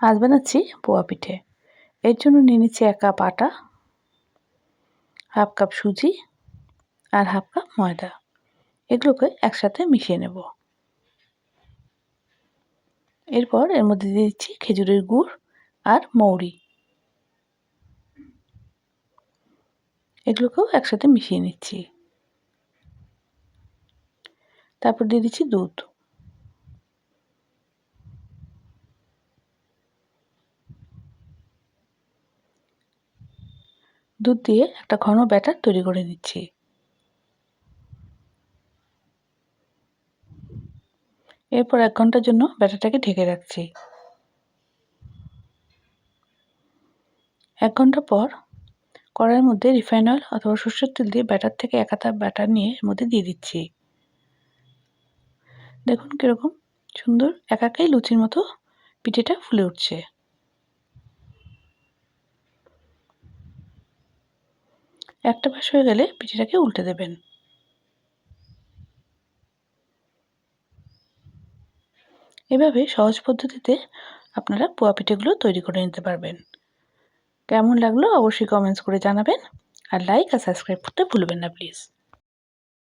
আজ বানাচ্ছি পোয়া পিঠে। এর জন্য নিয়ে নিচ্ছি 1 কাপ আটা, হাফ কাপ সুজি আর হাফ কাপ ময়দা। এগুলোকে একসাথে মিশিয়ে নেব। এরপর এর মধ্যে দিয়ে দিচ্ছি খেজুরের গুড় আর মৌরি। এগুলোকেও একসাথে মিশিয়ে নিচ্ছি। তারপর দিয়ে দিচ্ছি দুধ। দুধ দিয়ে একটা ঘন ব্যাটার তৈরি করে নিচ্ছি। এরপর 1 ঘন্টার জন্য ব্যাটারটাকে ঢেকে রাখছি। 1 ঘন্টা পর কড়াইয়ের মধ্যে রিফাইন অয়েল অথবা সরষের তেল দিয়ে ব্যাটার থেকে 1 হাতা ব্যাটার নিয়ে এর মধ্যে দিয়ে দিচ্ছি। দেখুন কিরকম সুন্দর একাই লুচির মতো পিঠেটা ফুলে উঠছে। একটা পাশ হয়ে গেলে পিঠেটাকে উল্টে দেবেন। এভাবে সহজ পদ্ধতিতে আপনারা পোয়া পিঠেগুলো তৈরি করে নিতে পারবেন। কেমন লাগলো অবশ্যই কমেন্টস করে জানাবেন আর লাইক আর সাবস্ক্রাইব করতে ভুলবেন না প্লিজ।